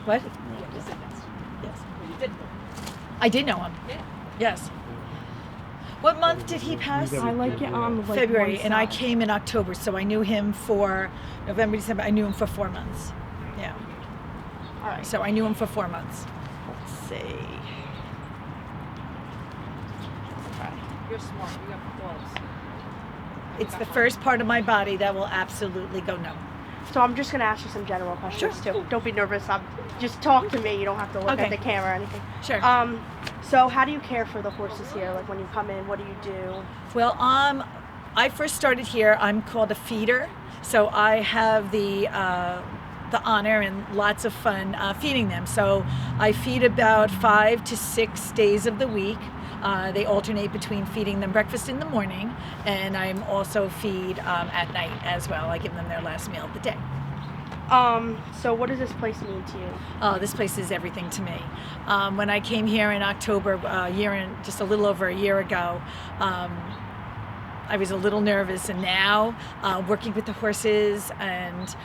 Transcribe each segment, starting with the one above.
What? Just sit next to him. Yes. You did know. I did know him. Yeah. Yes. What month did he pass? I like it on like February, one and I side. came in October, so I knew him for November, December. I knew him for 4 months. Yeah. All right. So I knew him for 4 months. Let's see. You're smart. You got clothes. It's the first part of my body that will absolutely go no. So I'm just gonna ask you some general questions too. Don't be nervous. Just talk to me. You don't have to look Okay. at the camera or anything. Sure. So how do you care for the horses here? Like when you come in, what do you do? Well, I first started here. I'm called a feeder, so I have the honor and lots of fun feeding them. So I feed about 5 to 6 days of the week. They alternate between feeding them breakfast in the morning, and I'm also feed at night as well. I give them their last meal of the day. So what does this place mean to you? This place is everything to me. When I came here in October, just a little over a year ago, I was a little nervous, and now working with the horses and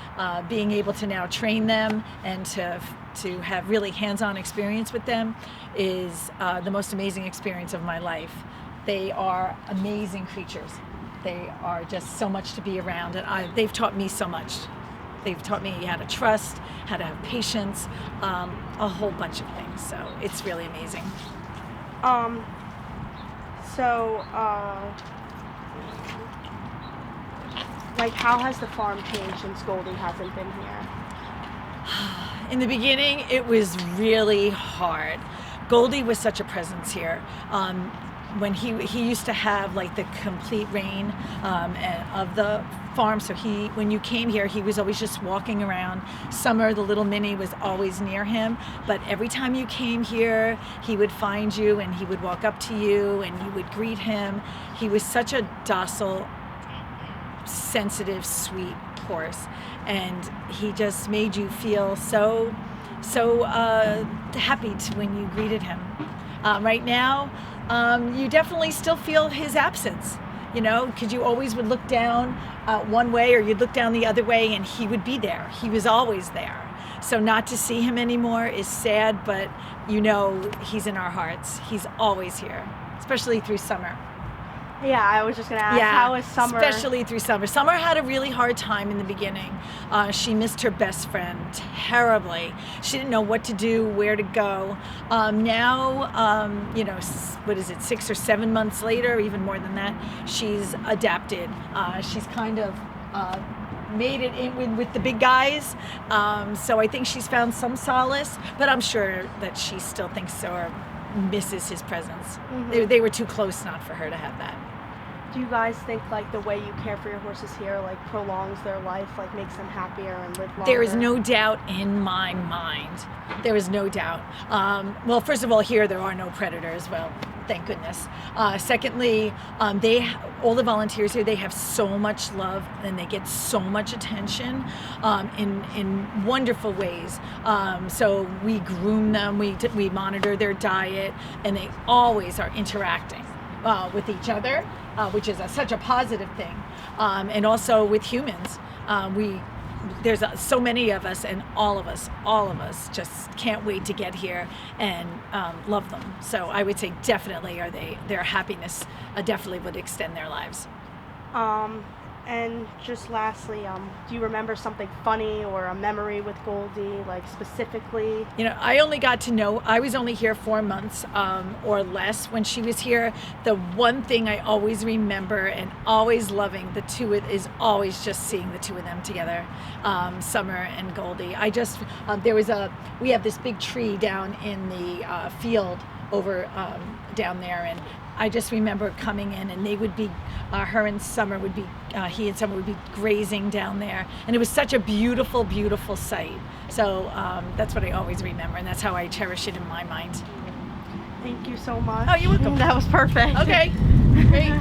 being able to now train them and to have really hands-on experience with them is the most amazing experience of my life. They are amazing creatures. They are just so much to be around, and they've taught me so much. They've taught me how to trust, how to have patience, a whole bunch of things. So it's really amazing. Like how has the farm changed since Goldie hasn't been here? In the beginning, it was really hard. Goldie was such a presence here. When he used to have like the complete reign of the farm, so when you came here, he was always just walking around. Summer, the little Minnie was always near him, but every time you came here, he would find you and he would walk up to you and you would greet him. He was such a docile, sensitive, sweet horse, and he just made you feel so happy when you greeted him. Right now, you definitely still feel his absence, because you always would look down one way or you'd look down the other way and he would be there. He was always there. So not to see him anymore is sad, but he's in our hearts. He's always here, especially through summer. Yeah, I was just gonna ask, how is Summer? Especially through summer. Summer had a really hard time in the beginning. She missed her best friend terribly. She didn't know what to do, where to go. Now, what is it, 6 or 7 months later, even more than that, she's adapted. She's kind of made it in with the big guys. So I think she's found some solace, but I'm sure that she still thinks or misses his presence. Mm-hmm. They were too close not for her to have that. Do you guys think like the way you care for your horses here like prolongs their life, like makes them happier and live longer? There is no doubt in my mind. There is no doubt. Well, first of all, here there are no predators. Well, thank goodness. Secondly, all the volunteers here, they have so much love and they get so much attention in wonderful ways. So we groom them, we monitor their diet, and they always are interacting with each other, which is such a positive thing, and also with humans. There's so many of us, and all of us just can't wait to get here and love them. So I would say definitely their happiness definitely would extend their lives. And just lastly, do you remember something funny or a memory with Goldie, like specifically? I was only here 4 months or less when she was here. The one thing I always remember and always loving is always just seeing the two of them together, Summer and Goldie. We have this big tree down in the field over down there, and I just remember coming in and they would be, he and Summer would be grazing down there. And it was such a beautiful, beautiful sight. So that's what I always remember, and that's how I cherish it in my mind. Thank you so much. Oh, you're welcome. That was perfect. Okay, great.